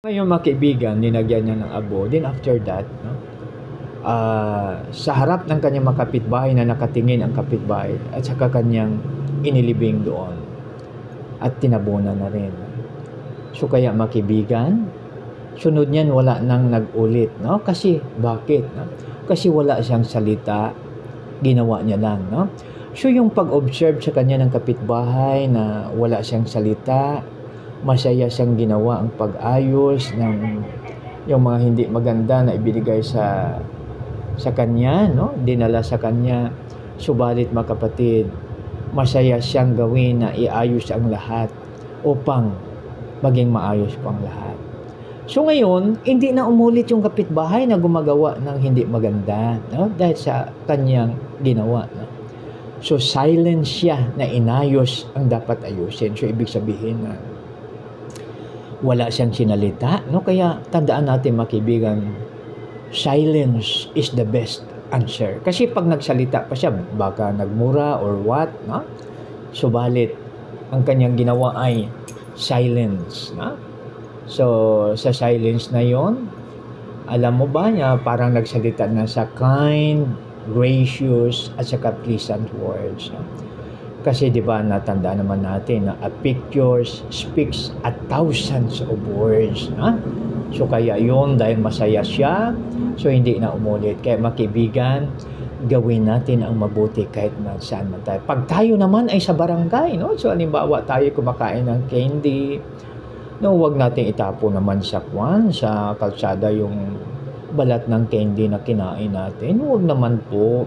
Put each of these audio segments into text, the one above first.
Ngayon mga kaibigan, ninagyan niya ng abo. Then after that, no, sa harap ng kanyang mga kapitbahay na nakatingin ang kapitbahay at saka kanyang inilibing doon at tinabunan na rin. So kaya mga kaibigan, sunod niyan wala nang nag-ulit, no? Kasi bakit, no? Kasi wala siyang salita, ginawa niya lang, no? So yung pag-observe sa kanya ng kapitbahay na wala siyang salita, masaya siyang ginawa ang pag-ayos ng yung mga hindi maganda na ibinigay sa kanya, no? Dinala sa kanya. Subalit mga kapatid, masaya siyang gawin na iayos ang lahat upang maging maayos pang lahat. So ngayon, hindi na umulit yung kapitbahay na gumagawa ng hindi maganda, no? Dahil sa kanyang ginawa, no? So silent siya na inayos ang dapat ayusin. So ibig sabihin na wala siyang sinalita, no? Kaya tandaan natin mga kaibigan, silence is the best answer. Kasi pag nagsalita pa siya, baka nagmura or what, no? Subalit ang kanyang ginawa ay silence, no? So sa silence na yon, alam mo ba niya, parang nagsalita na sa kind, gracious at saka pleasant words, no? Kasi di ba natanda naman natin na a picture speaks 1,000 of words, ha? So kaya yun, dahil masaya siya, so hindi na umulit. Kaya makibigan, gawin natin ang mabuti kahit saan man tayo. Pag tayo naman ay sa barangay, no? So halimbawa tayo kumakain ng candy, no, wag natin itapo naman sa sa kalsada yung balat ng candy na kinain natin. Huwag naman po.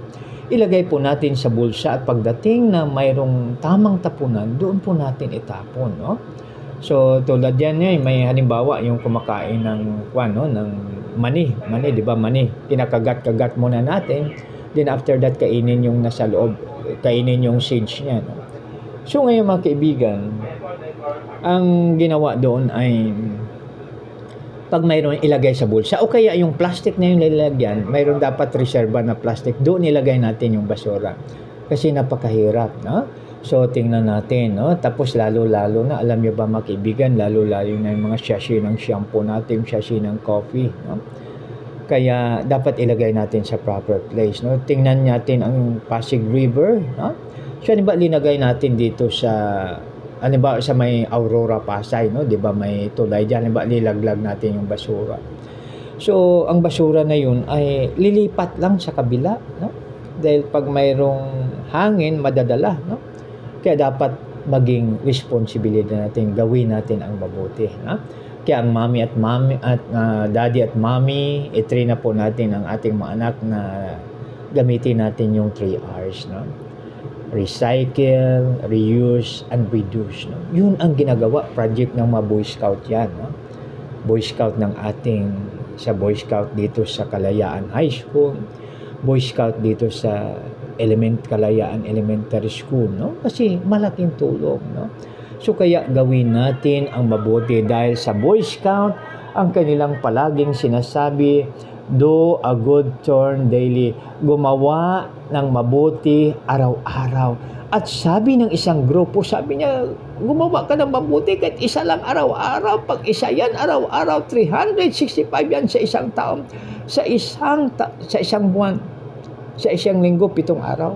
Ilagay po natin sa bulsa at pagdating na mayroong tamang tapunan, doon po natin itapon, no? So tulad yan, may halimbawa yung kumakain ng no, ng mani, di ba mani? Kinakagat-kagat muna natin. Then after that, kainin yung nasa loob, kainin yung seeds niya, no? So ngayon mga kaibigan, ang ginawa doon ay pag mayroon ilagay sa bulsa o kaya yung plastic na yung lalagyan, mayroon dapat reserva na plastic, doon ilagay natin yung basura kasi napakahirap, no? So tingnan natin, no? Tapos lalo-lalo na, alam niyo ba mga kaibigan, lalo-lalo na yung mga sachet ng shampoo natin, sachet ng coffee, no? Kaya dapat ilagay natin sa proper place, no? Tingnan natin ang Pasig River, no? So ba linagay natin dito sa sa may Aurora Pasay, no? 'Di ba may tulay diyan, ba lilaglag natin yung basura. So ang basura na yun ay lilipat lang sa kabila, no? Dahil pag mayroong hangin madadala, no? Kaya dapat maging responsibilidad natin, gawin natin ang mabuti, no? Kaya ang daddy at mommy, i-train na po natin ang ating mga anak na gamitin natin yung 3 R's, no? Recycle, reuse, and reduce, no? Yun ang ginagawa, project ng mga Boy Scout yan, no? Boy Scout sa Boy Scout dito sa Kalayaan High School, Boy Scout dito sa Kalayaan Elementary School, no? Kasi malaking tulong, no? So kaya gawin natin ang mabuti dahil sa Boy Scout, ang kanilang palaging sinasabi, do a good turn daily. Gumawa ng mabuti araw-araw. At sabi ng isang grupo, sabi niya, gumawa ka ng mabuti kahit isa lang araw-araw. Pag isa yan araw-araw, 365 yan sa isang taon. Sa isang buwan, sa isang linggo, 7 araw.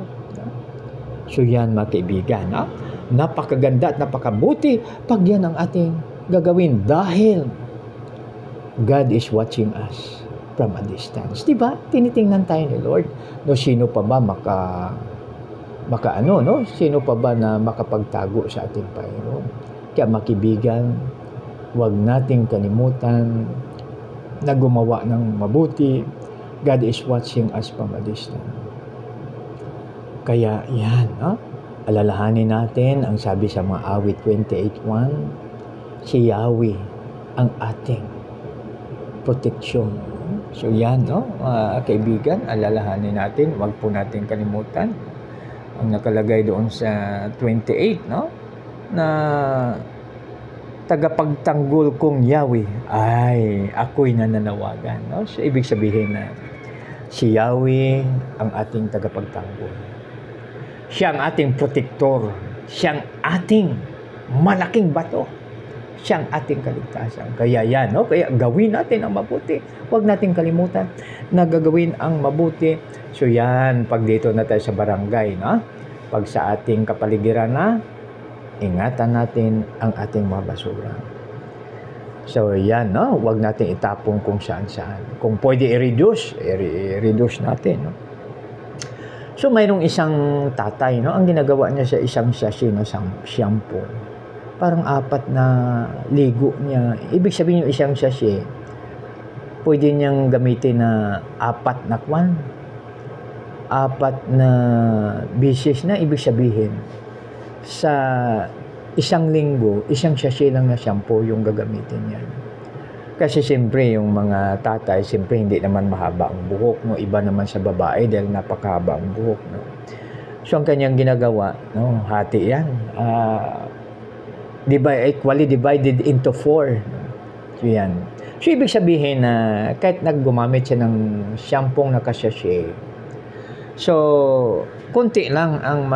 So yan mga kaibigan, no? Napakaganda at napakabuti pag yan ang ating gagawin dahil God is watching us from a distance. Diba? Tinitingnan tayo ni Lord. No, sino pa ba sino pa ba na makapagtago sa ating Panginoon? Kaya makibigan, huwag nating kalimutan na gumawa ng mabuti. God is watching us from a distance. Kaya yan, no? Alalahanin natin ang sabi sa mga awit 28:1, si Yahweh ang ating proteksyon. So yan, no? Kaibigan, alalahanin natin, wag po natin kalimutan ang nakalagay doon sa 28, no? Na tagapagtanggol kong Yahweh ay ako'y nananawagan, no? So ibig sabihin na si Yahweh ang ating tagapagtanggol. Siya ang ating protektor, siya ang ating malaking bato. siyang ating kaligtasan. Kaya yan, no? Kaya gawin natin ang mabuti. Huwag natin kalimutan na gagawin ang mabuti. So yan, pag dito na tayo sa barangay, no? Pag sa ating kapaligiran na, ingatan natin ang ating mga basura. So yan, no? Huwag natin itapong kung saan-saan. Kung pwede i-reduce natin, no? So mayroong isang tatay, no? Ang ginagawa niya sa isang sachet na shampoo. Parang 4 na ligo niya. Ibig sabihin yung isang sachet, pwede niyang gamitin na 4 na 4 na bisis na. Ibig sabihin, sa isang linggo, isang sachet lang na shampoo yung gagamitin niya. Kasi siyempre, yung mga tatay, siyempre hindi naman mahaba ang buhok, no? Iba naman sa babae dahil napakahaba ang buhok, no? So, ang kanyang ginagawa, no? Hati yan. Equally divided into 4. So, yan. So, ibig sabihin na kahit naggumamit siya ng shampoo na kasashe, so, konti lang ang